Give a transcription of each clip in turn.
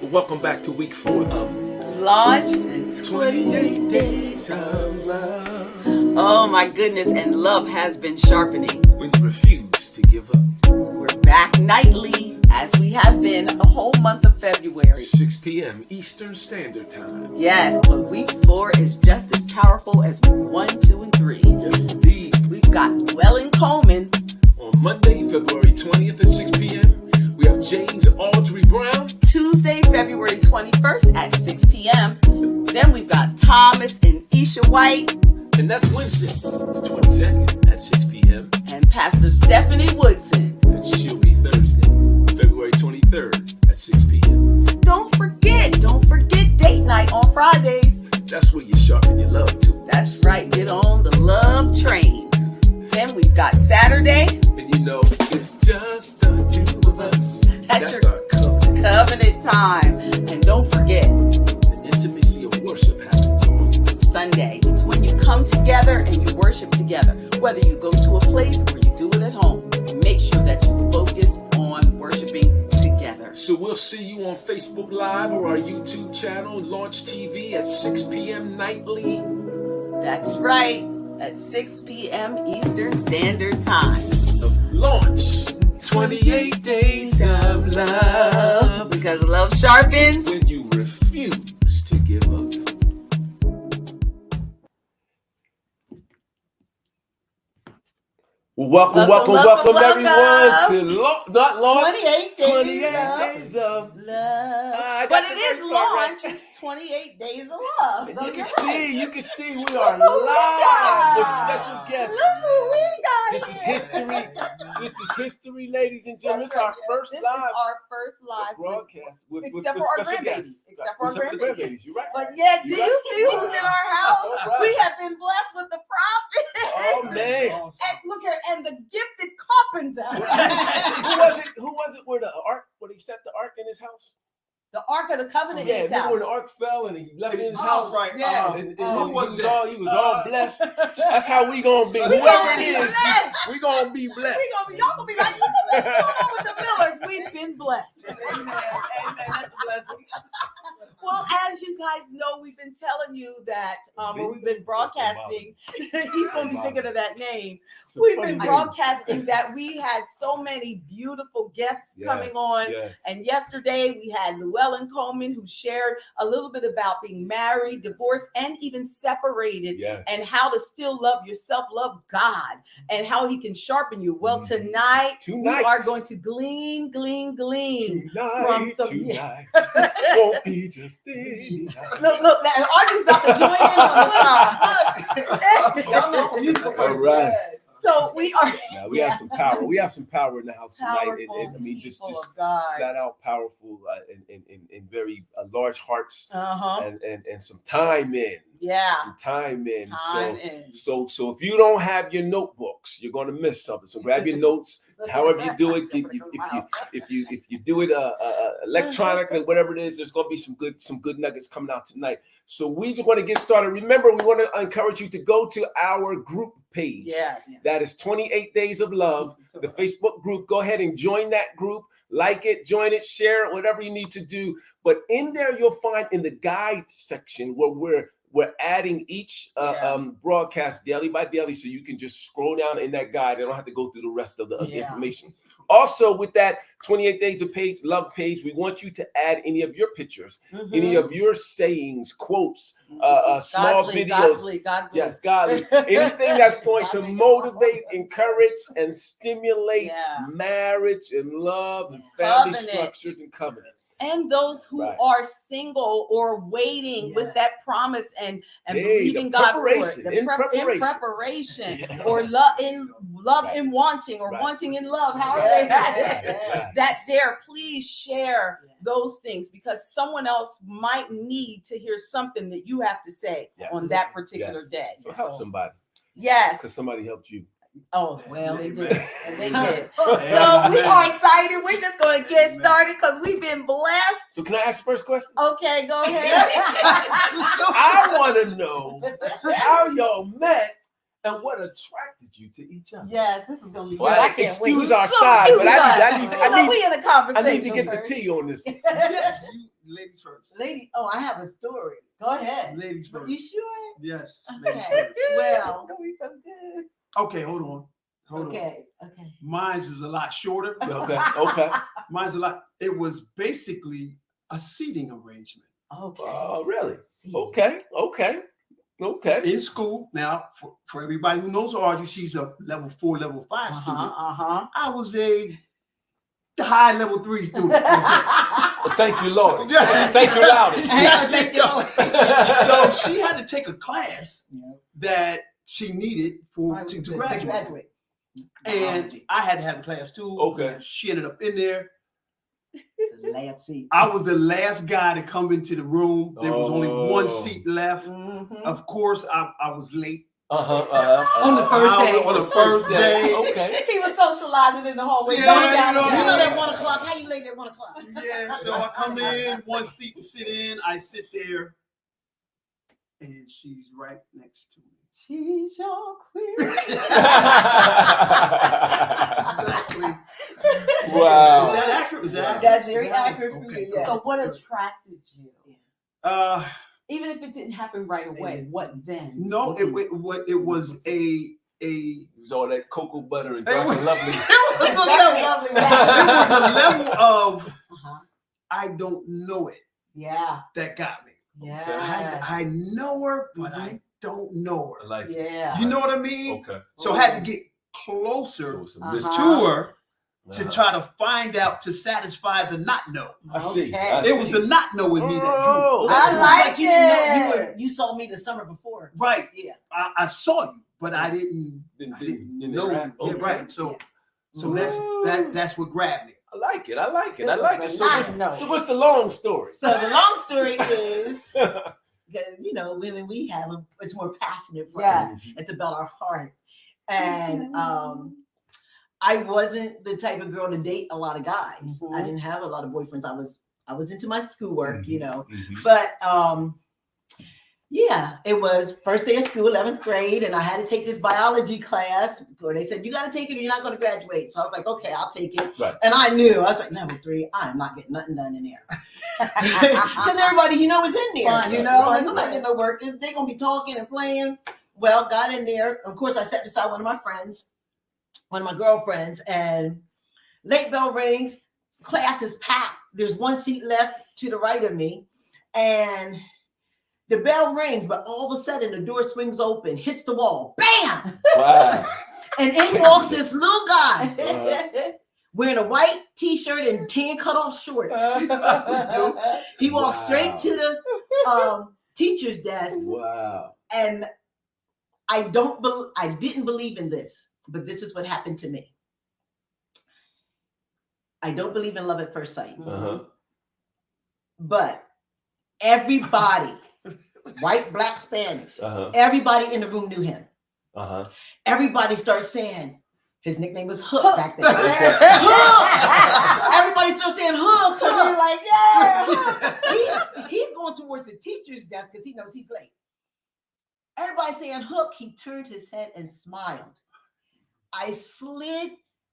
Welcome back to week 4 of Launch and 28 Days of Love. Oh my goodness, and love has been sharpening. When you refuse to give up. We're back nightly, as we have been the whole month of February. 6 p.m. Eastern Standard Time. Yes, but week 4 is just as powerful as week 1, 2, and 3. Yes, indeed. We've got Llewellyn Coleman. On Monday, February 20th at 6 p.m., we have James and Audrey Brown. Tuesday, February 21st at 6 p.m. Then we've got Thomas and Isha White. And that's Wednesday, the 22nd at 6 p.m. And Pastor Stephanie Woodson. And she'll be Thursday, February 23rd at 6 p.m. Don't forget date night on Fridays. That's where you sharpen your love too. That's right, get on the love train. Then we've got Saturday. And you know, it's just the two of us. That's our your covenant time. And don't forget, the intimacy of worship happens on Sunday. It's when you come together and you worship together. Whether you go to a place or you do it at home, make sure that you focus on worshiping together. So we'll see you on Facebook Live or our YouTube channel, Launch TV, at 6 p.m. nightly. That's right, at 6 p.m. Eastern Standard Time. Of Launch 28 Days of Love. Because love sharpens when you refuse to give up. Welcome everyone to not launch 28 days of love. But it is launch. It's 28 days of love. So you can see we are live with special guests. Look who we got. This is history. This is history, ladies and gentlemen. It's our first this live. Is our first live broadcast with except for our grandbabies. Except for our grandbabies. You're right. But yeah, do you see who's in our house? Right. We have been blessed with the prophet. Oh man! And look here, and the gifted carpenter. Who was it? Where the ark? Where he set the ark in his house? The Ark of the Covenant. Yeah, remember when the ark fell and he left it in his house? Right. Yeah. He was all blessed. That's how we gonna be. Whoever it is, we gonna be blessed. Y'all gonna be like, what's going on with the Millers? We've been blessed. Amen. That's a blessing. Well, as you guys know, we've been telling you that, or we've been broadcasting. He's going to be thinking of that name. We've been broadcasting that we had so many beautiful guests coming on. Yes. And yesterday we had Llewellyn Coleman, who shared a little bit about being married, divorced, and even separated, and how to still love yourself, love God, and how he can sharpen you. Well, tonight we are going to glean from some. Tonight. Won't be just Look, that Audrey's about to join in on the song. All right. So we are. Yeah, we have some power. We have some power in the house tonight. And I mean, just flat out powerful and very large hearts and some time in. Yeah. Some time in. So if you don't have your notebooks, you're going to miss something. So grab your notes. However you do it, if you do it electronically, whatever it is, there's going to be some good nuggets coming out tonight. So we just want to get started. Remember, we want to encourage you to go to our group page. Yes. That is 28 Days of Love, the Facebook group. Go ahead and join that group. Like it, join it, share it, whatever you need to do. But in there, you'll find in the guide section where we're adding each broadcast daily by daily, so you can just scroll down in that guide. You don't have to go through the rest of the information. Also, with that 28 Days of Love page, we want you to add any of your pictures, any of your sayings, quotes, small videos. Godly. Anything that's going to motivate, encourage, and stimulate marriage and love and family structures and covenants. And those who are single or waiting with that promise and believing God for it. In preparation. Or love in wanting, or wanting in love. How are they that there? Please share those things, because someone else might need to hear something that you have to say on that particular day. So help somebody. Yes. Because somebody helped you. Oh, well, they did. They did. So we are excited. We're just going to get started because we've been blessed. So can I ask the first question? Okay, go ahead. I want to know how y'all met and what attracted you to each other. Yes, this is going to be good. Well, excuse our side, but we in a conversation. I need to get the tea on this. Yes, you ladies first. I have a story. Go ahead. Ladies first. You sure? Yes. Okay. Ladies first. Well, it's going to be so good. Okay, hold on. Okay. Mine's is a lot shorter. Okay. Mine's a lot. It was basically a seating arrangement. Okay. Oh, really? Okay. In school, now for everybody who knows Audrey, she's a level 4, level 5 student. I was a high level 3 student. Well, thank you, Lord. So, thank you, loudest. Thank you, Lord. So she had to take a class that she needed to graduate. And I had to have a class too. Okay. She ended up in there. Last seat. I was the last guy to come into the room. There was only one seat left. Of course, I was late. On the first day. On the first day. Okay. He was socializing in the hallway. Yeah, you know at 1 o'clock. How you late at 1 o'clock? Yeah, so I come in, one seat to sit in. I sit there, and she's right next to me. She's your queen. Exactly. Wow. Is that accurate? That's very accurate for you. Yeah. So what attracted you? Even if it didn't happen right away, what then? No, it was it was all that cocoa butter and dark and lovely. It was a level of I don't know it. Yeah. That got me. Yeah. I know her, but I don't know her. I like it. Yeah. You know what I mean? Okay. So I had to get closer to her to try to find out, to satisfy the not know. I see. It was the not know in me that drew. I like it. You saw me the summer before. Right. Yeah. I saw you, but I didn't know. Yeah, right. So that's what grabbed me. I like it. So what's the long story? So the long story is, because women, it's more passionate for us. It's about our heart, and I wasn't the type of girl to date a lot of guys. I didn't have a lot of boyfriends. I was into my schoolwork, but it was first day of school, 11th grade, and I had to take this biology class where they said, you got to take it or you're not going to graduate. So I was like, okay, I'll take it. Right. And I knew, I was like, level 3, I'm not getting nothing done in there. Because everybody, is in there, I'm not getting no work. They're going to be talking and playing. Well, got in there. Of course, I sat beside one of my girlfriends, and late bell rings, class is packed. There's one seat left to the right of me, and the bell rings, but all of a sudden the door swings open, hits the wall, bam! Wow. And in walks this little guy wearing a white t-shirt and tan cutoff shorts. He walked straight to the teacher's desk. Wow. And I didn't believe in this, but this is what happened to me. I don't believe in love at first sight. But everybody, white, black, Spanish, everybody in the room knew him. Everybody started saying, his nickname was Hook back then. Hook! Everybody started saying Hook. Like, he's going towards the teacher's desk because he knows he's late. Everybody saying Hook. He turned his head and smiled. I slid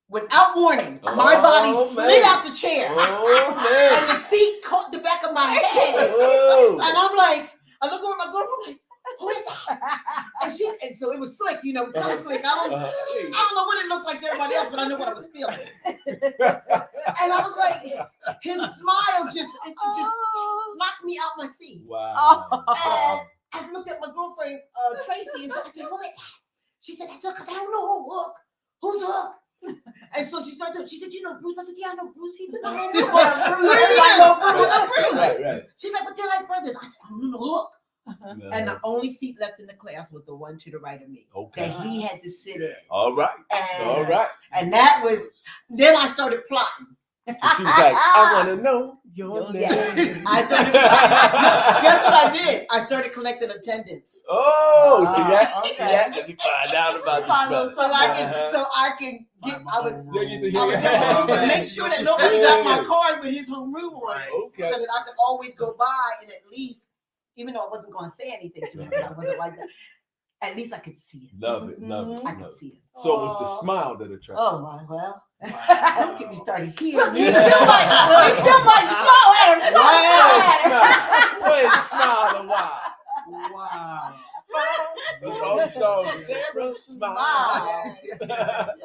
without warning. My body slid out the chair. And the seat caught the back of my head. And I'm like, I look over at my girlfriend, I'm like, who is that? And so it was slick, kind of slick. I don't know what it looked like to everybody else, but I knew what I was feeling. And I was like, his smile just knocked me out my seat. Wow. And I looked at my girlfriend, Tracy, and so I said, who is that? She said, that's Hook, because I don't know who Hook. Who's Hook? And so she started brother. She said, you know Bruce. I said, yeah, I know Bruce. He's in the whole room. I know Bruce. Right. She's like, but they're like brothers. I said, oh, no, look. And the only seat left in the class was the one to the right of me Okay. that he had to sit in. All right. All right. And that was, then I started plotting. So she was like, I want to know your name. I started plotting. No, guess what I did? I started collecting attendance. Oh, see that? Okay. Yeah, let me find out about this brother. So I can get, I would Yeah. tell the make sure that nobody got my card with his whole room on it. Okay. So that I could always go by and at least, even though I wasn't going to say anything to him, because I wasn't like that, at least I could see him. Love it. I could see him. So it was the smile that attracted. Oh my, well, don't get me started here. You still might smile at her. Go ahead, smile a while. Wow. That's all we saw. Sarah smile.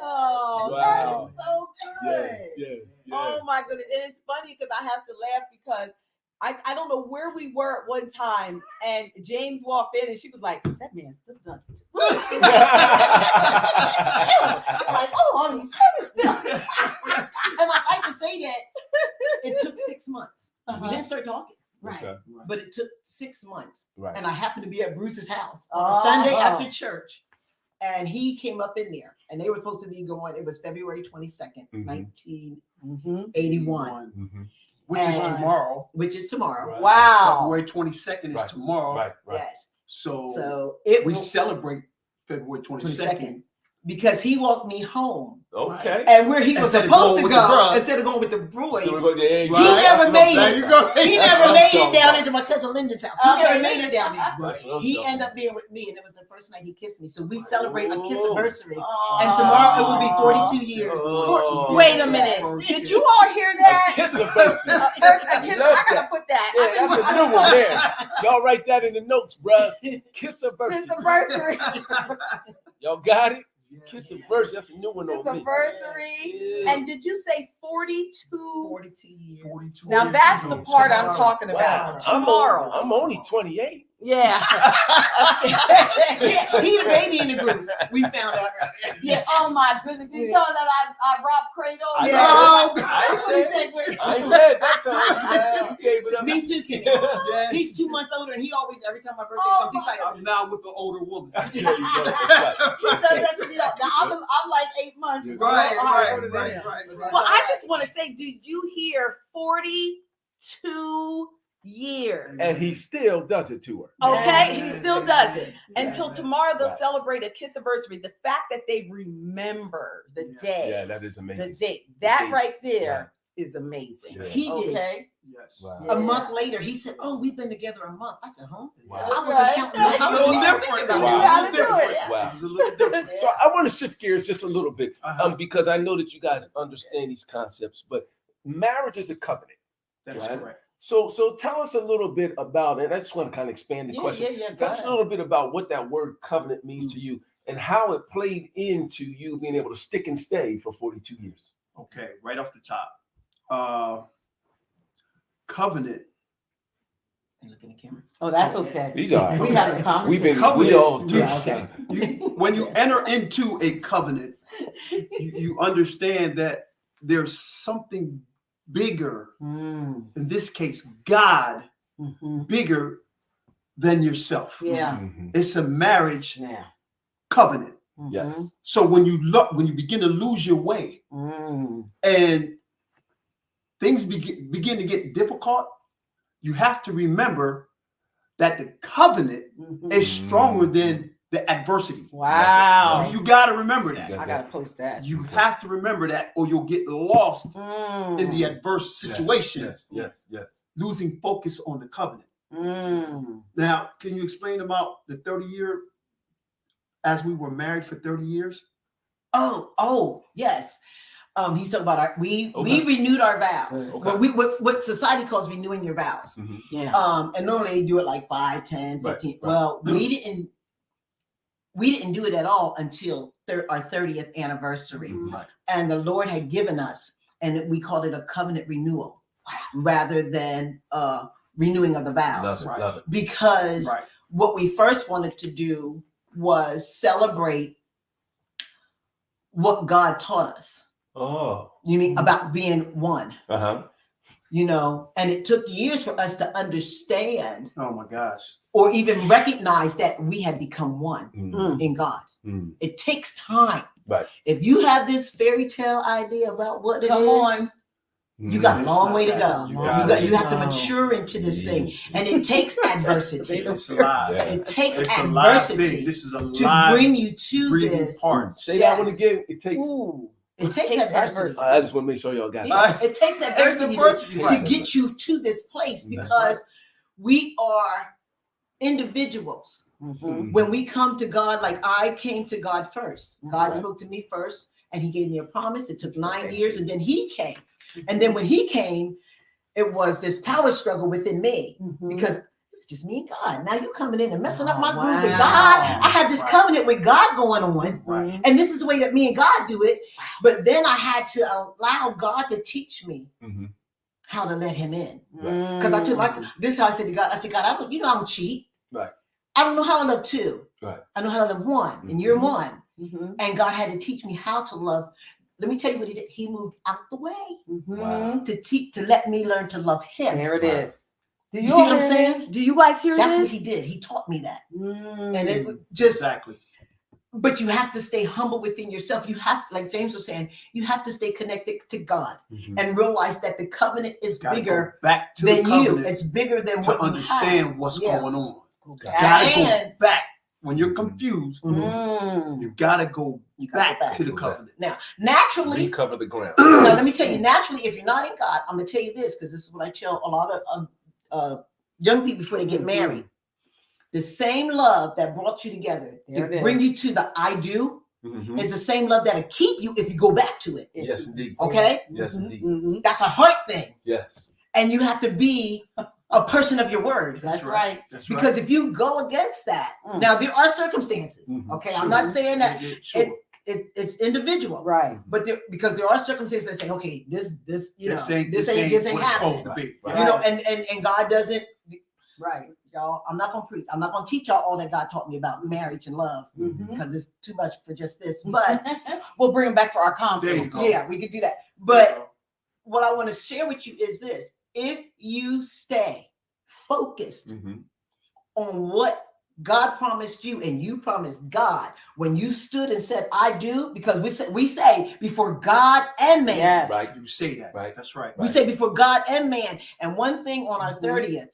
Oh, Wow. that is so good. Yes. Oh my goodness. And it's funny because I have to laugh because I don't know where we were at one time, and James walked in and she was like, that man still does it. Like, oh, he's still. And I like to say that it took 6 months. We didn't start talking. Right. Okay. But it took 6 months. Right. And I happened to be at Bruce's house on a Sunday after church. And he came up in there. And they were supposed to be going, it was February 22nd, 1981. Mm-hmm. Which is tomorrow. Which is tomorrow. Right. Wow. February 22nd is tomorrow. Right. Yes. So it we was celebrate February 22nd. because he walked me home. Okay. And where he was Instead of supposed going to with go, the bros. instead of going with the boys, So we're going there. he never made There it. you go. He That's never what made I'm it talking down about. into my cousin Linda's house. He Okay. never made it down there. That's what I'm He talking ended up about. being with me, and it was the first night he kissed me. So we celebrate a kiss Oh. anniversary. Oh. And tomorrow it will be 42 years. Oh. Wait a minute. Did you all hear that? Kiss anniversary. I gotta put that. Yeah, that's a new one there. Y'all write that in the notes, bruh. Kiss anniversary. Anniversary. Y'all got it? Kiss anniversary. That's a new one on me. Anniversary. Yeah. And did you say 42? 42 years. 42 Now years that's ago. the part I'm Tomorrow. talking Wow. about. Tomorrow. I'm only 28. Yeah. Yeah, he the baby in the group. We found out earlier. Yeah. Oh my goodness. You tell that I robbed Cradle? I ain't said that time. You gave it up. Me too, Kenny. Yeah. He's 2 months older, and he always, every time my birthday Oh, comes, he's like, I'm now with the older woman. There you go. That's right. He does that to me. Now I'm like 8 months. Right. Well, I just want to say, did you hear 42 years? And he still does it to her. Okay, he still does it. Yeah. Until tomorrow, they'll Right. celebrate a kiss anniversary. The fact that they remember the day, Yeah, that is amazing. the date, that date. right there is amazing. Yeah. he did. Okay. Yes. Wow. A month later, he said, "Oh, we've been together a month." I said, "Huh?" Wow. I wasn't Right. counting. That's I a wasn't little even different. thinking Wow. about You it. gotta do it. Wow. It was a little different. So I want to shift gears just a little bit, because I know that you guys understand these concepts, but marriage is a covenant. That is Right. correct. So tell us a little bit about, and I just want to kind of expand the question. Yeah. Tell us a little bit about what that word covenant means to you and how it played into you being able to stick and stay for 42 years. Okay, right off the top. Covenant. Look in the camera. Oh, that's okay. These are We had a conversation. Covenant. we all do. Yeah, okay. When you enter into a covenant, you understand that there's something bigger, in this case, God, bigger than yourself. Yeah. Mhm. It's a marriage Yeah. covenant. Yes. So when you begin to lose your way and things begin to get difficult, you have to remember that the covenant is stronger than the adversity. Wow. You got to remember that. I gotta post that. You have to remember that, or you'll get lost in the adverse situation, Yes. losing focus on the covenant. Mm. Now, can you explain about the 30-year, as we were married for 30 years? Oh, yes. He's talking about we Okay. renewed our vows. Okay. What society calls renewing your vows. Yeah. And normally they do it like 5, 10, 15. Right. Well, we didn't do it at all until our 30th anniversary. Right. And the Lord had given us, and we called it a covenant renewal rather than renewing of the vows. Love it. Because Right. what we first wanted to do was celebrate what God taught us. Oh. You mean about being one? Uh-huh. You know, and it took years for us to understand Oh my gosh. or even recognize that we had become one Mm. in God. Mm. It takes time. Right. If you have this fairy tale idea about what it Come is, on. you got a It's long not way to that. go. You have to mature into this thing, and it takes adversity. It's alive. Yeah. It takes It's a live thing. adversity This is a to live bring you to breathing this. part. Say that Yes. one again. It takes. Ooh. It takes adversity. I just want to make sure y'all got it. Yeah, it takes adversity to Right. get you to this place because we are individuals. Mhm. When we come to God, like I came to God first. God Right. spoke to me first, and He gave me a promise. It took 9 years, and then He came. And then when He came, it was this power struggle within me because it's just me and God. Now you coming in and messing up my group with Wow. God. I had this Right. covenant with God going on. Right. And this is the way that me and God do it. But then I had to allow God to teach me Mhm. how to let Him in. Mm. Because I took this is how I said to God, I said, God, I don't cheat. Right. I don't know how to love two. Right. I know how to love one, and you're Mhm. one. Mhm. And God had to teach me how to love. Let me tell you what He did. He moved out the way Wow. to let me learn to love Him. There it Right. is. Do You see what I'm hear saying? this? Do you guys hear That's this? what He did. He taught me that. Mm. And it just, Exactly. but you have to stay humble within yourself. You have, like James was saying, you have to stay connected to God Mhm. and realize that the covenant is Gotta bigger go back to the than you. covenant It's bigger than to what you understand have. what's Yeah. going on. Go Gotta go And- back when you're confused. Mm. You gotta go You gotta go back to the Go back. covenant. Now, naturally, Recover the ground. now let me tell you, naturally, if you're not in God, I'm gonna tell you this because this is what I tell a lot of young people before they get married. The same love that brought you together There to it bring is. you to the I do Mhm. is the same love that'll keep you if you go back to it. Yes, indeed. Okay? Yes, indeed. Mhm. That's a heart thing. Yes. And you have to be a person of your word. That's right. That's right. Because if you go against that, Mm. now there are circumstances. Mhm. Okay, Sure. I'm not saying that Sure. it's individual, Right. but because there are circumstances that say, okay, this This ain't this what ain't it's happening. supposed to be. Right. You know, and God doesn't. Right. Y'all, I'm not gonna preach. I'm not gonna teach y'all all that God taught me about marriage and love Mhm. because it's too much for just this. But We'll bring them back for our There you conference. go. yeah, we could do that. But what I want to share with you is this: if you stay focused Mhm. on what God promised you and you promised God when you stood and said, I do, because we say before God and man. Yes. Right. You say that. Right. That's right. We say before God and man. And one thing on our Mhm. 30th,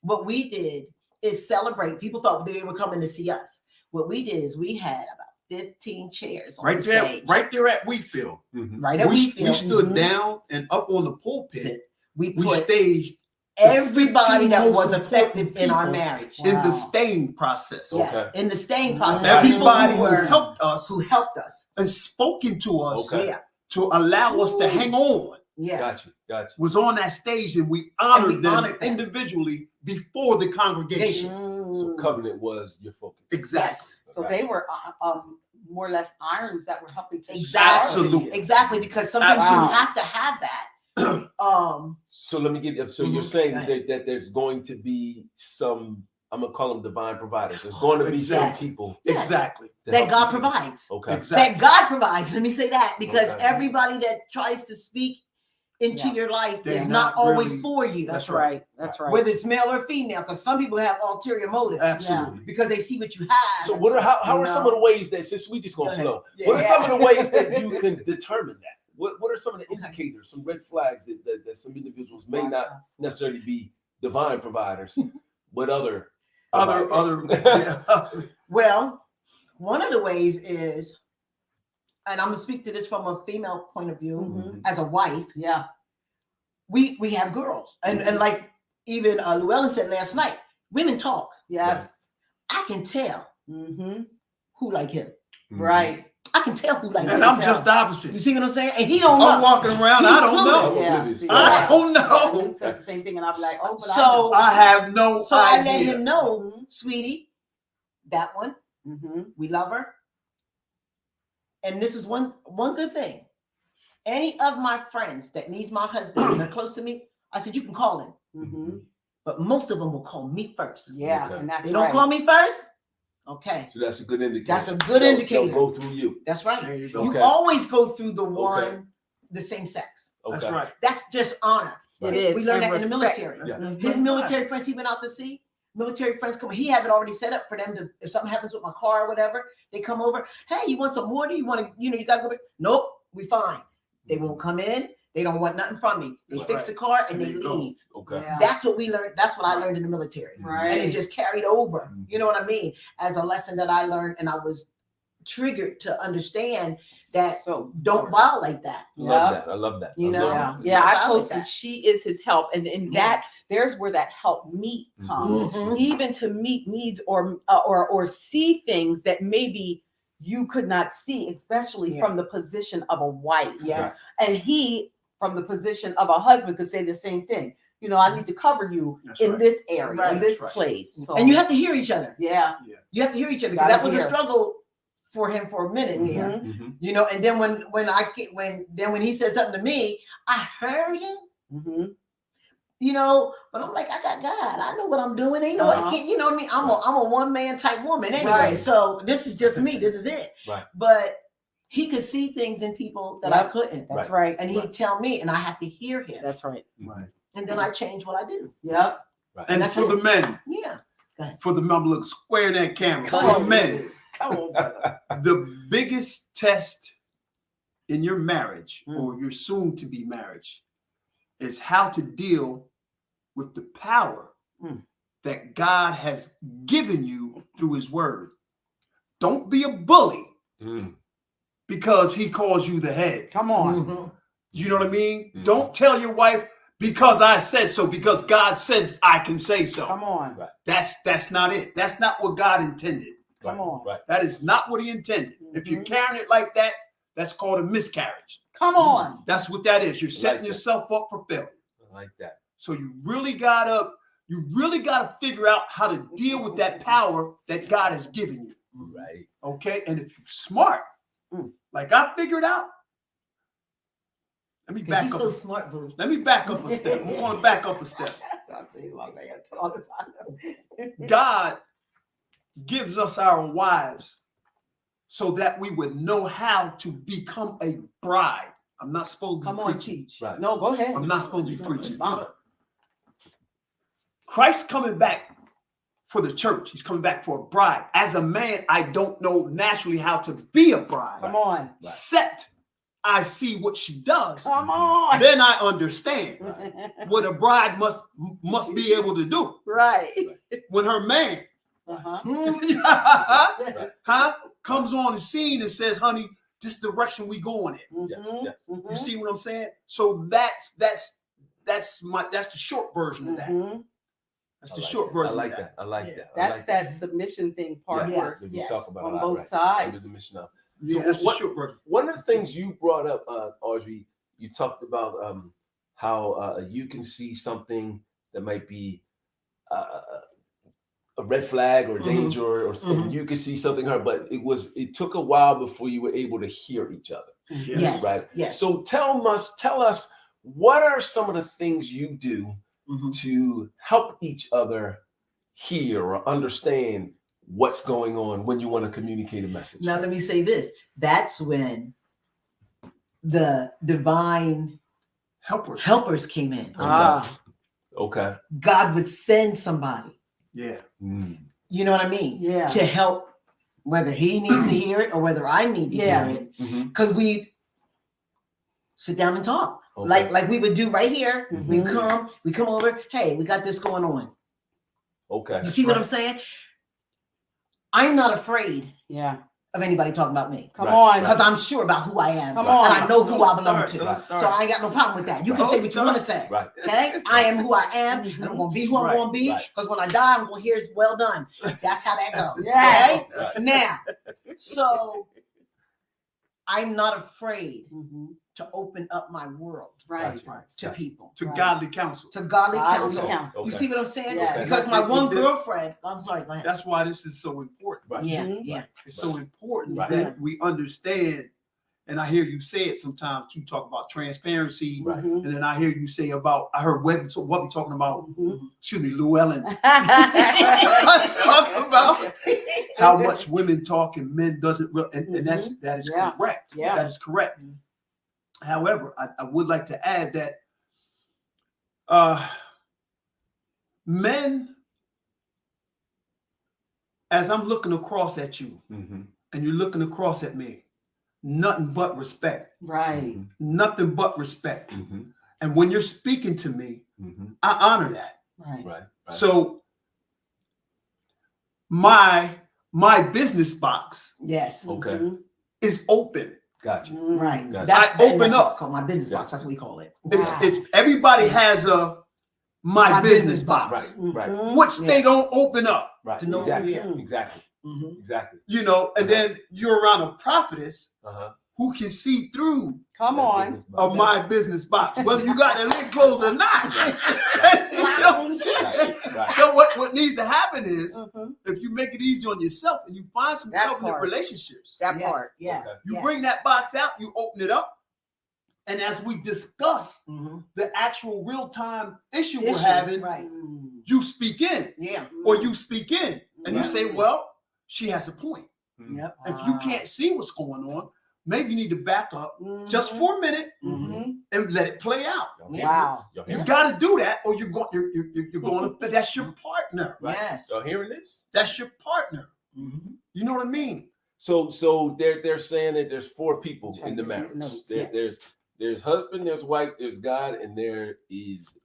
what we did is celebrate. People thought they were coming to see us. What we did is we had about 15 chairs on Right the there, stage. right there at Wheatfield. Mhm. Right at We Wheatfield. stood Mhm. down and up on the pulpit. We We put staged everybody 15 that most was important effective in our people marriage. in the Wow. staying process. Yes, Okay. in the staying process. Everybody People who who helped us who helped us. and spoken to us Okay. Yeah, to allow us to Ooh. hang on yes. Gotcha. Gotcha. was on that stage, and we honored we them honored them. individually before the congregation. So Mm. covenant was your focus. Exactly. Yes, So they were more or less irons that were helping to Exactly. Absolutely. exactly. Because sometimes Wow. you have to have that. So let me get. So you're Mhm. saying Go ahead. that there's going to be some. I'm gonna call them divine providers. There's going to be some Yes. people Yes. Exactly. to that help God you. provides. Okay. Exactly. That God provides. Let me say that because Okay. everybody that tries to speak into Yeah. your life They're is not not always really- for you. That's That's right. right. That's right. Whether it's male or female, because some people have ulterior motives Absolutely. because they see what you have. So what are how You are some know. of the ways that since we just Go gonna ahead. flow? Yeah. What are some of the ways that Yeah. you can determine that? What are some of the Okay. indicators, some red flags that some individuals may not necessarily be divine providers, but other Yeah. Well, one of the ways is, and I'm gonna speak to this from a female point of view, Mhm. as a wife, Yeah. we have girls, and like even Llewellyn said last night, women talk. Yes. I can tell Mm-hmm. who like him. Right. I can tell who like him. And I'm just the opposite. You see what I'm saying? And he don't know. I'm walking around. I don't know. I'm Yeah. oblivious. See, I don't know. He says the same thing, and I'm like, oh, but So- I have no So I idea. let him know, Mhm. sweetie, that one, Mm-hmm. we love her. And this is one good thing. Any of my friends that needs my husband and they're close to me, I said, you can call him. Mm-hmm. But most of them will call me first. Yeah, Okay. and that's They don't right. call me first. Okay, So that's a good indicator. That's a good They'll indicator. go through you. that's right. There you go. You Okay. always go through the one the same sex. Okay. That's right. That's just honor. It is. We learned and that in the respect. military. Yeah. His military friends he went out to see. Military friends come. He had it already set up for them to. If something happens with my car or whatever, they come over. Hey, you want some water? You want to? You gotta go back. Nope, we fine. They won't come in. They don't want nothing from me. They fix the car and they leave. Okay. Yeah. That's what we learned. That's what I learned in the military. Right. And it just carried over. You know what I mean? As a lesson that I learned, and I was triggered to understand that So don't violate that. Love that. I love that. You I know? love Yeah. that. I I like posted that. she is his help. And that there's where that help meet comes. Mhm. Even to meet needs or see things that maybe you could not see, especially Yeah. from the position of a wife. Yes. And he, from the position of a husband, could say the same thing. I need to cover you That's in right. this area, Right. in this That's right. place. So, And you have to hear each other. yeah. You have to hear each other because Gotta that was hear. a struggle for him for a minute there. Mhm. Mhm. And then when he said something to me, I heard him. Mhm. But I'm like, I got God. I know what I'm doing. Ain't no, Uh-huh. you know what I mean? I'm a one man type woman anyway. Right. So this is just me. This is it. Right. But he could see things in people that I Yep. couldn't. That's right. And he'd tell me, and I have to hear him. That's right. Right. And then I change what I do. Yep. And That's for it. the men, Yeah. for the men, look square in that camera. Come For on, the men, Come on, brother. the biggest test in your marriage Mm. or your soon to be marriage is how to deal with the power Mm. that God has given you through his word. Don't be a bully Mm. because he calls you the head. Come on. Mhm. You know what I mean? Mhm. Don't tell your wife because I said so, because God said I can say so. Come on. Right. That's not it. That's not what God intended. Come Right. on. Right. That is not what he intended. If you're Mhm. carrying it like that, that's called a miscarriage. Come on. That's what that is. You're setting that. yourself up for failure. I like that. So you really gotta figure out how to deal with that power that God has given you. Right. Okay. And if you're smart, Mm. like I figured out, let me Because back you're up. so smart, boo. Let me back up a step. I want to back up a step. I say my man all the time. God gives us our wives so that we would know how to become a bride. I'm not supposed to be Come on, preaching. teach. Right. No, go ahead. I'm not supposed to be No, preaching. it's fine. Christ coming back for the church. He's coming back for a bride. As a man, I don't know naturally how to be a bride. Come on. Except I see what she does. Come on. Then I understand what a bride must be able to do Right. when her man Uh-huh. comes on the scene and says, honey, this direction we going in. Yes. Mhm. Yes. You see what I'm saying? So that's the short version of that. Mhm. That's I the like short that. version I like of that. I like that. I That's like that submission thing part Yeah. where Yes. that we talk about on a lot, both right? sides. Under the mission of. Yeah, So that's the what- short version. One of the things you brought up, Audrey, you talked about how you can see something that might be a red flag or danger, or Mhm. you can see something her, but it took a while before you were able to hear each other. Yes. Right. Yes. So tell us what are some of the things you do Mhm. to help each other hear or understand what's going on when you want to communicate a message. Now let me say this. That's when the divine helpers came in. Ah, Okay. God would send somebody, Yeah. Mm. you know what I mean? yeah. To help, whether he needs to hear it or whether I need to Yeah. hear it. Mhm. Because we sit down and talk. Okay. Like we would do right here. Mhm. We come over, hey, we got this going on. Okay. You see what I'm saying? I'm not afraid Yeah. of anybody talking about me. Come Right, on. Because I'm sure about who I am. Come And on. I know who I Don't belong start, to. don't So I ain't got no problem with that. You can Don't say what you start. want to say. Right. Okay? I am who I am, and I'm gonna be who I'm Right, gonna be. right. Because when I die, I'm gonna hear it's well done. That's how that goes. Yes. Okay? Right. Now, so I'm not afraid Mhm. to open up my world Right. Right. to people, To Right. godly counsel. to godly Godly counsel. counsel. You Okay. see what I'm saying? Yes. Because my It- one it- girlfriend, I'm sorry, go ahead. That's why this is so important. Right. Yeah, Mhm. yeah. It's so important Right. that we understand. And I hear you say it sometimes. You talk about transparency, Right. Mhm. and then I hear you say about. I heard what we talking about. Mhm. Excuse me, Llewellyn. Talking about how much women talk and men doesn't. And that is Yeah. correct. Yeah. That is correct. However, I would like to add that men, as I'm looking across at you, and you're looking across at me, nothing but respect. Right. Nothing but respect. And when you're speaking to me, I honor that. Right. So my business box, Yes. Okay. is open. Gotcha. Right. Gotcha. That's I open that's what up. it's called my business box. That's what we call it. It's everybody has a my business box, Right. which they don't open up. Right. To know who we are. Exactly. Exactly. You know, and then you're around a prophetess Uh-huh. who can see through Come on. of my business box, whether you got the lid closed or not. You know what I'm saying? Right. So what needs to happen is, if you make it easy on yourself and you find some That covenant part. relationships, That Yes. part. Yes. Okay. you yes. bring that box out, you open it up, and as we discuss the actual real-time issue we're having, Right. you speak in, Yeah. or you speak in, and you Yeah. say, well, she has a point. Yep. If you can't see what's going on, maybe you need to back up just for a minute and let it play out. Wow. You got to do that, or you're going to. That's your partner. Right. Yes. Y'all hearing this? That's your partner. You know what I mean? So they're saying that there's 4 people in the Trying to get marriage. these notes. There's husband, there's wife, there's God, and there is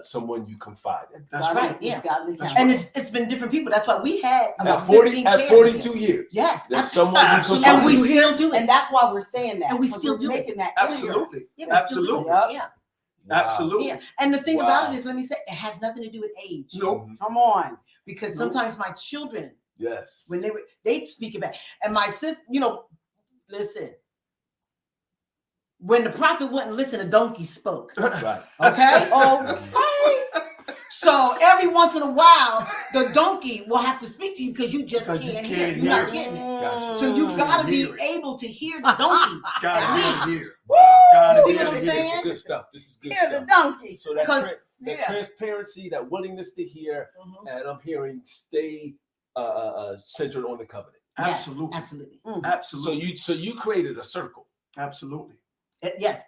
someone you confide in. That's right. Yeah. Godly That's counsel. And it's been different people. That's why we had about At 40, 15 at chairs 42 here. years. Yes. There's someone you Absolutely. And we confide in. still do it. And that's why we're saying that. And we because still we're do it. making that clear. Absolutely. Yeah, we still do Absolutely. it. Yep. Yeah. Wow. Absolutely. Yeah. And the thing Wow. about it is, let me say, it has nothing to do with age. Nope. Come on. Because sometimes my children, Yes. when they'd speak about, and my sister, listen, when the prophet wouldn't listen, a donkey spoke. Right. Okay? Okay. So every once in a while, the donkey will have to speak to you because you just Because you can't hear. can't You're not hear. getting it. Gotcha. So you gotta be Hear it. able to hear the donkey. Gotta At be least. here. Wow. Gotta See be what able I'm to This hear. is saying? good stuff. This is good Hear the stuff. donkey. So that, Because- that yeah. transparency, that willingness to hear, and I'm hearing stay centered on the covenant. Yes, Absolutely. absolutely. Absolutely. So you created a circle. Absolutely. Yes.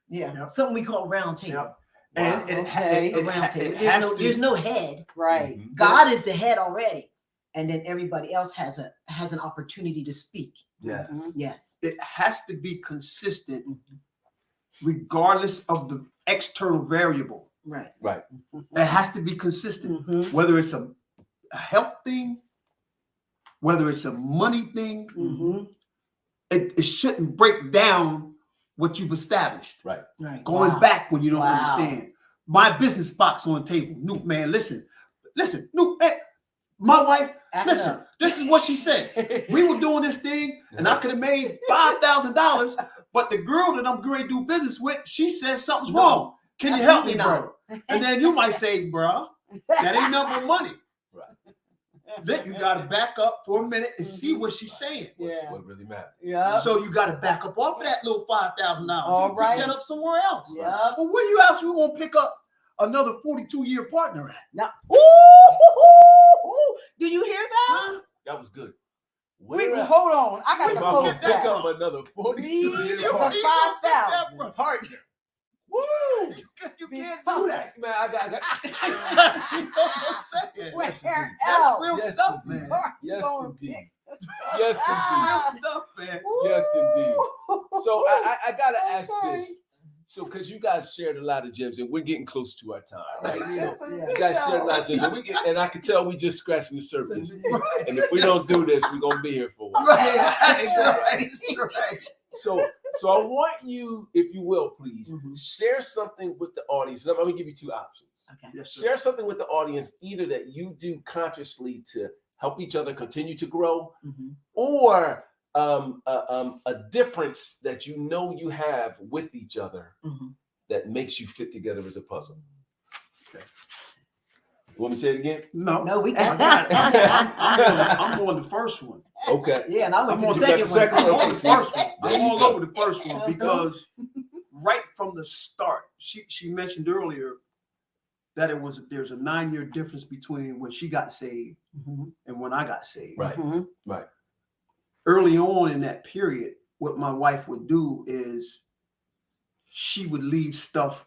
Yeah. Yep. Something we call round table. Yep. And it, Okay. A round table. has There's to. no head. Right. Mhm. God is the head already, and then everybody else has an opportunity to speak. Yes. Yes. It has to be consistent, regardless of the external variable. Right. Right. It has to be consistent, whether it's a health thing, whether it's a money thing. It shouldn't break down what you've established. Right. Right. Going Wow. back when you don't Wow. understand. My business box on the table. Nuke, man, listen, Nuke, hey, my wife, Act listen, up. this is what she said. We were doing this thing, and I could have made $5,000, but the girl that I'm going to do business with, she says something's No, wrong. Can you help me, absolutely bro? And then you might say, bro, that ain't nothing but money. Right. Then you got to back up for a minute and see what she's saying. Yeah. What really matters. Yeah. So you got to back up off of that little $5,000. All Pick right. that up somewhere else. Yep. Well, where you else we gonna pick up another 42-year partner at? Now, do you hear that? Huh? That was good. Hold on. I got If to I'm gonna post pick that. up another 42 years You Where for you gonna pick that 5,000 from? partner. Woo! You can't do that. Man, I got You know what I'm saying? Where Yes, indeed. That's else? real Yes, stuff, indeed. man. Yes, Gonna indeed. pick. Yes, Ah. indeed. Real stuff, man. Yes, indeed. So I gotta I'm ask sorry. this. So, because you guys shared a lot of gems, and we're getting close to our time, right? Yes, So, yes. you guys shared a lot of gems, and I can tell we just scratching the surface. And if we don't do this, we're gonna be here for a while. Right. That's right. That's right. So I want you, if you will, please share something with the audience. And I'm gonna give you 2 options. Okay. Yes, sir. Share something with the audience, either that you do consciously to help each other continue to grow, or a difference that you know you have with each other that makes you fit together as a puzzle. Okay. You want me to say it again? No, No, we I got got it. it. I'm on the first one. Okay. Yeah, and I went I'm to the on second the one. second I'm on Okay, the see. first one. There I'm you all go. over the first one because right from the start, she mentioned earlier that there's a 9-year difference between when she got saved and when I got saved. Right. Right. Early on in that period, what my wife would do is she would leave stuff.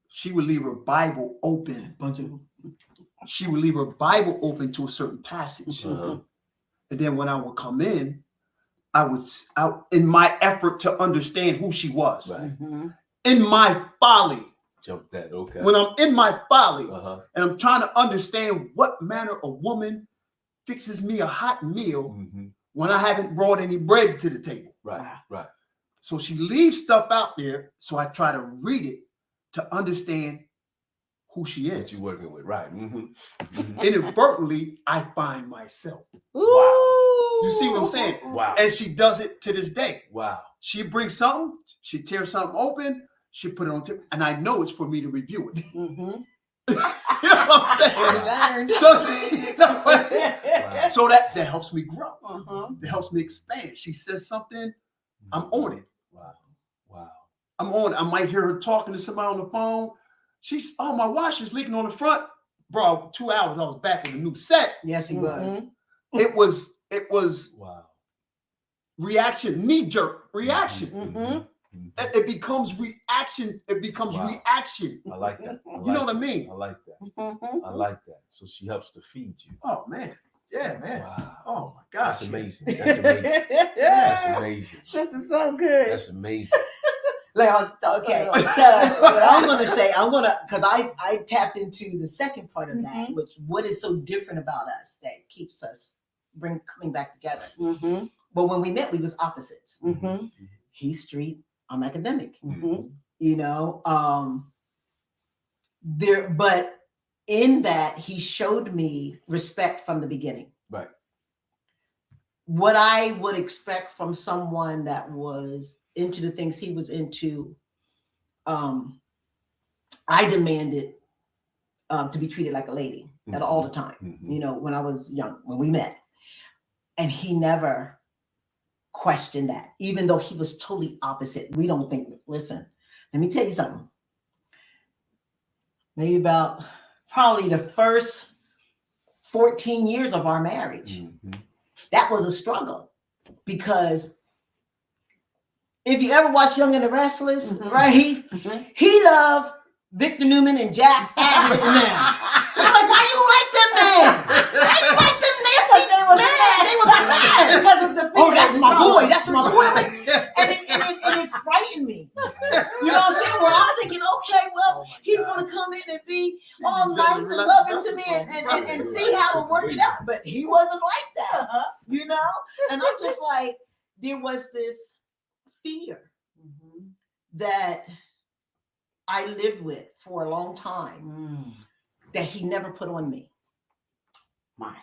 She would leave her Bible open. She would leave her Bible open to a certain passage. Uh-huh. And then when I would come in, I would, in my effort to understand who she was, Right. in my folly. Jump that. Okay. When I'm in my folly, Uh-huh. and I'm trying to understand what manner of woman fixes me a hot meal when I haven't brought any bread to the table. Right. Right. So she leaves stuff out there. So I try to read it to understand who she What is. you working with? Right. Inadvertently, I find myself. Wow. You see what I'm saying? Wow. And she does it to this day. Wow. She brings something, she tears something open, she put it on tip, and I know it's for me to review it. You know what I'm saying? So that helps me grow. That helps me expand. She says something, I'm on it. Wow. Wow. I'm on it. I might hear her talking to somebody on the phone. She's, oh, my washer's leaking on the front. Bro, 2 hours, I was back in the new set. Yes, he was. It was Wow. reaction, knee-jerk reaction. It becomes reaction. It becomes reaction. I like that. You know what I mean? I like that. I like that. So she helps to feed you. Oh man. Yeah, man. Wow. Oh my gosh. That's amazing. That's amazing. That's amazing. This is so good. That's amazing. Okay, so what I'm gonna say, because I tapped into the second part of that, which what is so different about us that keeps us coming back together. But when we met, we was opposites. He's street, I'm academic. You know, but in that he showed me respect from the beginning. Right. What I would expect from someone that was into the things he was into, I demanded to be treated like a lady at all the time. You know, when I was young, when we met, and he never questioned that, even though he was totally opposite. We don't think. Listen, let me tell you something. Maybe about probably the first 14 years of our marriage, that was a struggle, because if you ever watch Young and the Restless, right? He loved Victor Newman and Jack Abbott and them. I'm like, why you like them men? Why you like them nasty men? They was mad because of the thing. Oh, that's my boy. That's my boy. And it frightened me. You know what I'm saying? Well, I'm thinking, okay, well, he's gonna come in and be all nice and loving to me and see how to work it out. But he wasn't like that, you know? And I'm just like, there was this fear that I lived with for a long time that he never put on me.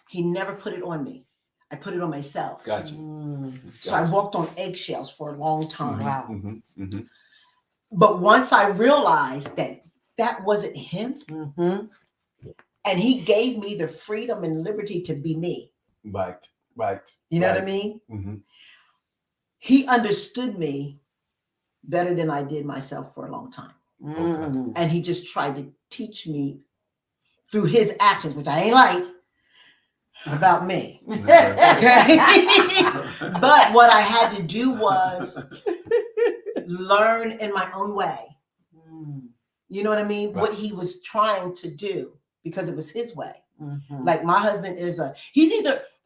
He never put it on me. I put it on myself. Gotcha. So I walked on eggshells for a long time. Wow. But once I realized that that wasn't him, and he gave me the freedom and liberty to be me. Right. You know what I mean? He understood me better than I did myself for a long time. And he just tried to teach me through his actions, which I ain't like, about me. Okay. But what I had to do was learn in my own way. You know what I mean? Right. What he was trying to do, because it was his way. Like my husband this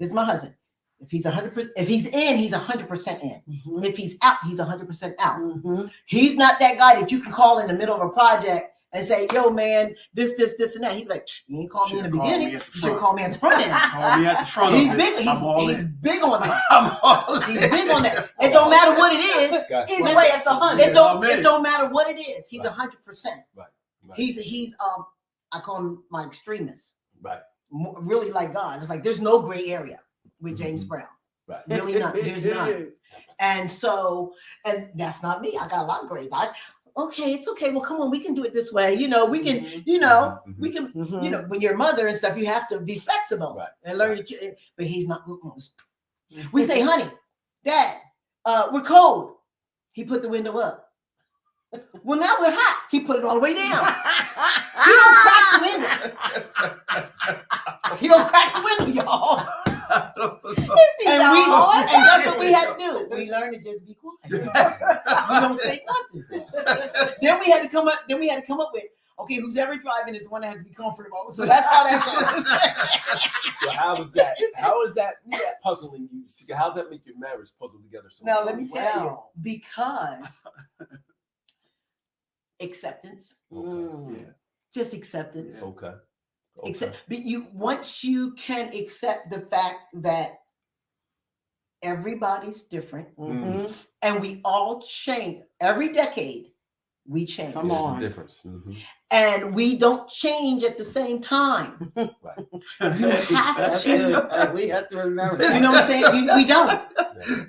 is my husband. If he's 100%, if he's in, he's 100% in. If he's out, he's 100% out. He's not that guy that you can call in the middle of a project and say, yo, man, this, and that. He'd be like, you ain't call me in the beginning. You should call me at the front end. Call me at the front. He's big. He's big on that. He's big on that. It don't matter what it is. Either way, it's 100. It don't matter what it is. He's 100%. Right. He's I call him my extremist. Right. Really like God. It's like there's no gray area with James Brown. Right. Really not. There's none. And so, and that's not me. I got a lot of grays. Okay, it's okay. Well, come on, we can do it this way. You know, we can, we can, when you're a mother and stuff, you have to be flexible and learn that but he's not. We say, honey, Dad, we're cold. He put the window up. Well, now we're hot. He put it all the way down. He don't crack the window. He don't crack the window, y'all. And that's what we had to do. We learned to just be quiet. We don't say nothing. Then we had to come up with, okay, who's ever driving is the one that has to be comfortable. So that's how that goes. So how is that puzzling you? How does that make your marriage puzzle together? So Now let me tell you, because acceptance, just acceptance. Okay. But once you can accept the fact that everybody's different, and we all change every decade. We change. Come on. There's a difference. And we don't change at the same time. Right. You have to. We have to remember. You know what I'm saying? We don't. Yeah.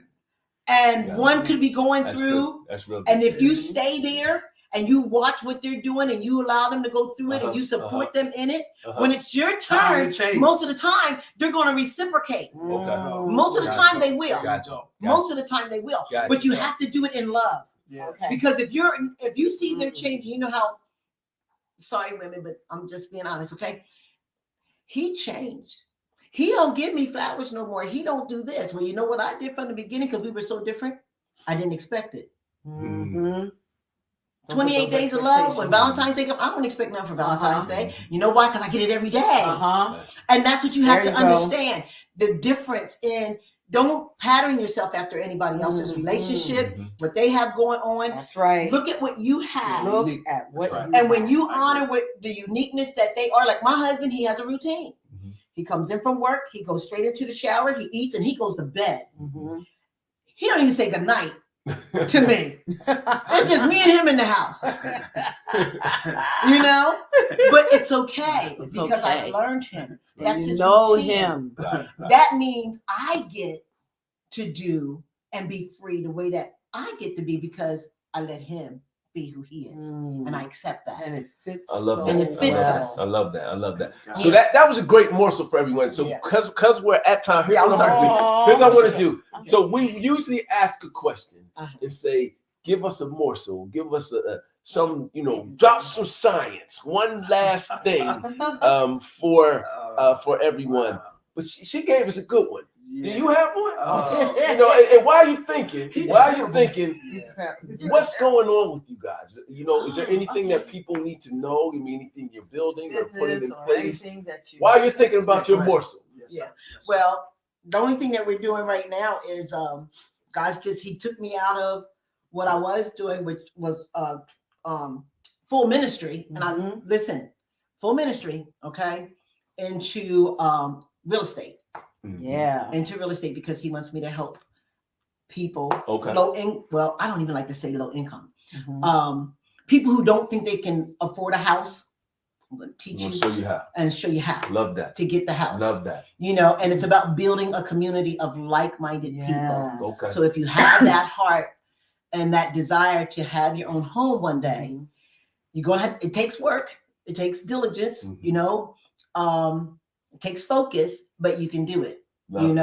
And one could be going through. That's real. And if you stay there and you watch what they're doing and you allow them to go through it and you support them in it, when it's your turn, most of the time they're going to reciprocate. Okay. Most of the time they will. Gotcha. Most of the time they will. Gotcha. But you have to do it in love. Yeah. Okay. Because if you see they're changing, you know how. Sorry, women, but I'm just being honest. Okay. He changed. He don't give me flowers no more. He don't do this. Well, you know what I did from the beginning because we were so different. I didn't expect it. 28 days of love. When Valentine's Day comes, I don't expect nothing for Valentine's Day. You know why? Because I get it every day. And that's what you have to understand. The difference in. Don't pattern yourself after anybody else's relationship, what they have going on. That's right. Look at what you have. Look at what and when you honor what the uniqueness that they are, like my husband, he has a routine. He comes in from work, he goes straight into the shower, he eats, and he goes to bed. He don't even say goodnight to me. It's just me and him in the house. You know? But it's okay because I learned him. That's his routine. That means I get to do and be free the way that I get to be because I let him be who he is. And I accept that. And it fits. I love that. And it fits us. I love that. So that was a great morsel for everyone. So because we're at time, here's what I want to do. So we usually ask a question and say, give us a morsel, give us some, drop some science, one last thing for everyone. But she gave us a good one. Do you have one? And why are you thinking? What's going on with you guys? Is there anything that people need to know? Anything you're building or putting in place? Why are you thinking about your morsel? Yeah. Well, the only thing that we're doing right now is he took me out of what I was doing, which was full ministry. And full ministry, okay, into real estate. Into real estate because he wants me to help people well, I don't even like to say low income. People who don't think they can afford a house. I'm going to teach you and show you how. Love that. To get the house. Love that. And it's about building a community of like-minded people. So if you have that heart and that desire to have your own home one day, you're going to have, it takes work. It takes diligence, it takes focus, but you can do it. And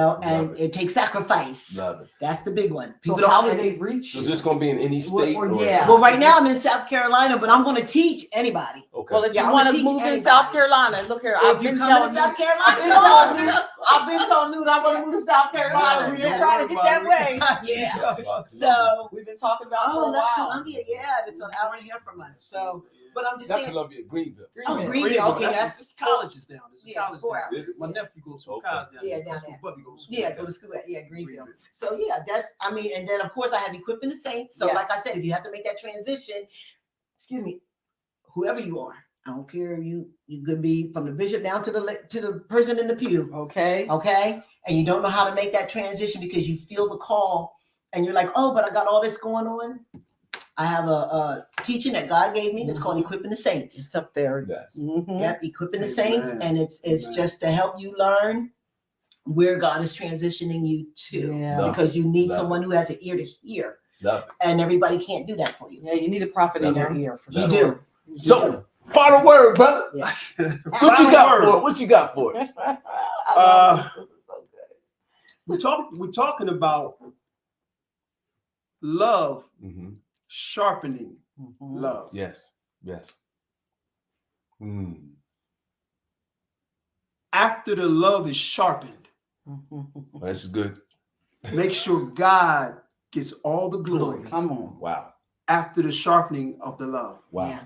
it takes sacrifice. Love it. That's the big one. So how would they reach you? Is this going to be in any state? Well, right now I'm in South Carolina, but I'm going to teach anybody. Okay. Well, if you want to move in South Carolina, look here. I've been telling South Carolina. I've been telling Newt I want to move to South Carolina. We've been trying to get that way. Yeah. So we've been talking about for a while. Columbia. Yeah, it's an hour and a half from us. So. But I'm just That's saying. Columbia, Greenville. Oh, Greenville. Okay, that's colleges down. There's a college 4 down. hours. My nephew goes to college down. Yeah, down there. Go to school at Greenville. So and then of course I have equipping the saints. So like I said, if you have to make that transition, whoever you are, I don't care. You could be from the bishop down to the person in the pew. Okay. And you don't know how to make that transition because you feel the call, and you're like, oh, but I got all this going on. I have a teaching that God gave me that's called Equipping the Saints. It's up there. Yes. Yep, Equipping the Saints, and it's just to help you learn where God is transitioning you to, because you need someone who has an ear to hear, and everybody can't do that for you. Yeah, you need a prophet in your ear. For you sure. do. So, final word, brother. Yeah. What you got for us? We're talking about love. Sharpening love. Yes. After the love is sharpened, This is good. make sure God gets all the glory. Come on. Wow. after the sharpening of the love. Wow. Yeah.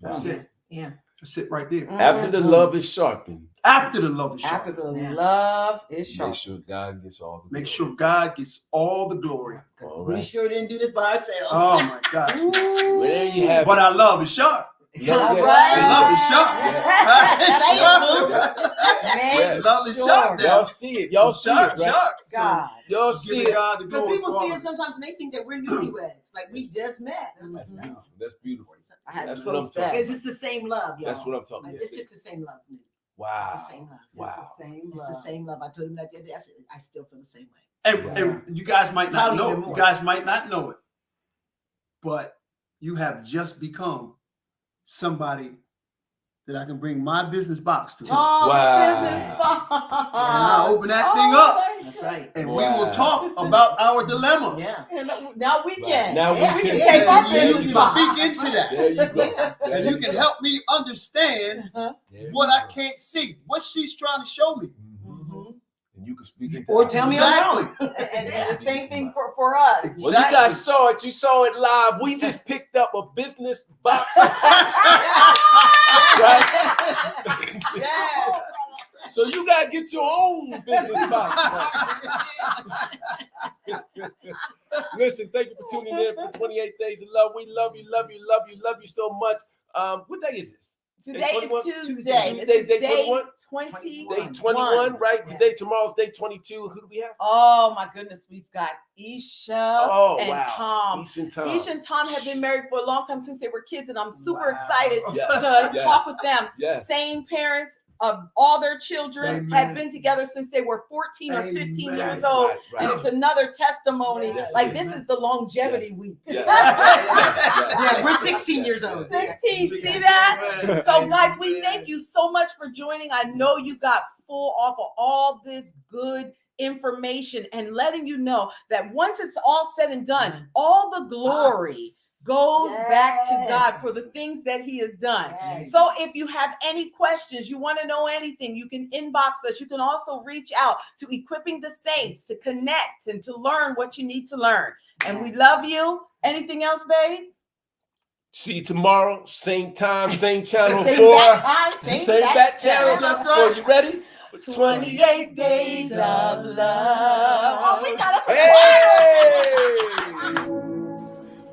That's it. Yeah. That's it right there. After the love is sharpened, After the love is After sharpened. the love is make sharp. sure God gets all the Make glory. sure God gets all the glory. All We right. sure didn't do this by ourselves. Oh my gosh. Well, there you have But it. our love is sharp. Love, All yeah. right. Love is sharp. Yes. Love is sharp now. Y'all see it. Y'all see Sharp, it, right? sharp. God. Y'all So, see giving it. God the Because glory. people for see all us of it. sometimes and they think that we're newlyweds. Like we just met. That's beautiful. That's beautiful. I had That's to what I'm post talking that. Because it's the same love, y'all. That's what I'm talking about. It's just the same love. Wow. It's the same love. Wow. It's the same It's love. the same love. I told him that the other day. I said, I still feel the same way. And you guys might not Probably know. even You more. guys might not know it, but you have just become somebody that I can bring my business box to. Oh, Wow. the business box. And I open that thing up. my That's God. right. And Wow. we will talk about our dilemma. Yeah. And now we can. Now we Yeah, can. take our And you business can box. speak into that. There you go. Yeah. There And you can go. help me understand There what you I go. can't see, what she's trying to show me. Mhm. And you can speak into Or that. tell me I'm Exactly. wrong. And the same thing for us. Well, you guys saw it. You saw it live. We just picked up a business box. Yes. So you gotta get your own business box. Listen, thank you for tuning in for 28 Days of Love. We love you, love you, love you, love you so much. What day is this? Today is 21? Tuesday. Tuesday, This is day day 21? 21. Day 21, right? Yeah. Today, tomorrow's day 22. Who do we have? Oh my goodness, we've got Isha Oh, and wow. Tom. Isha and Tom. Isha and Tom have been married for a long time since they were kids, and I'm super Wow. excited Yes, to yes, talk with them. yes. Same parents of all their children, Amen. have been together since they were 14 or 15 Amen. years old. Right, right. And it's another testimony. Yes, Like yes. this is the longevity Yes. week. Yeah. Yeah, we're 16 years old. 16, see that? So guys, we thank you so much for joining. I know you got full off of all this good information and letting you know that once it's all said and done, all the glory goes back to God for the things that he has done. Yes. So if you have any questions, you want to know anything, you can inbox us. You can also reach out to Equipping the Saints to connect and to learn what you need to learn. And we love you. Anything else, babe? See you tomorrow, same time, same channel. Same for back time, same back back channel. channel. That's right. You ready? 28 days of love. Oh, we got us a Hey!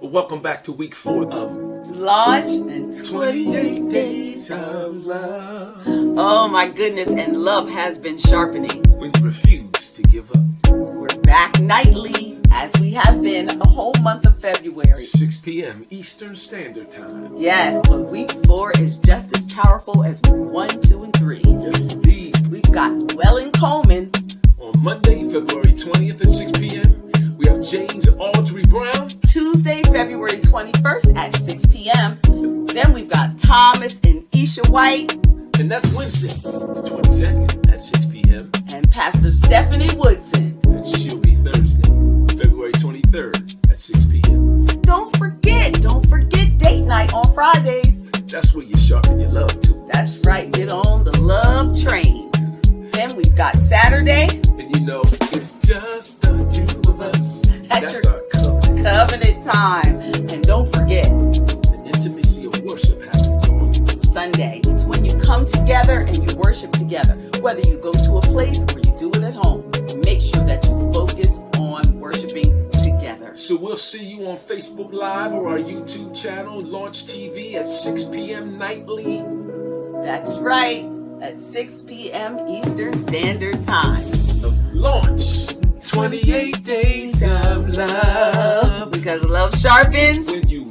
Well, welcome back to week 4 of Launch and 28 Days of Love. Oh my goodness, and love has been sharpening. When you refuse to give up. We're back nightly as we have been the whole month of February. 6 p.m. Eastern Standard Time. Yes, but week 4 is just as powerful as week 1, 2, and 3. Yes, indeed. We've got Llewellyn Coleman. On Monday, February 20th at 6 p.m., we have James and Audrey Brown. Tuesday, February 21st at 6 p.m. Then we've got Thomas and Isha White And that's Wednesday, the 22nd at 6 p.m. and Pastor Stephanie Woodson. And she'll be Thursday, February 23rd at 6 p.m. Don't forget date night on Fridays. That's where you sharpen your love too. That's right, get on the love train. Then we've got Saturday. And you know, it's just the two of us. That's That's your our covenant. covenant time. And don't forget, The intimacy of worship happens on Sunday. It's when you come together and you worship together. Whether you go to a place or you do it at home, make sure that you focus on worshiping together. So we'll see you on Facebook Live or our YouTube channel, Launch TV at 6 p.m. nightly. That's right, at 6 p.m. Eastern Standard Time. Of Launch 28 Days of Love. Because love sharpens. When you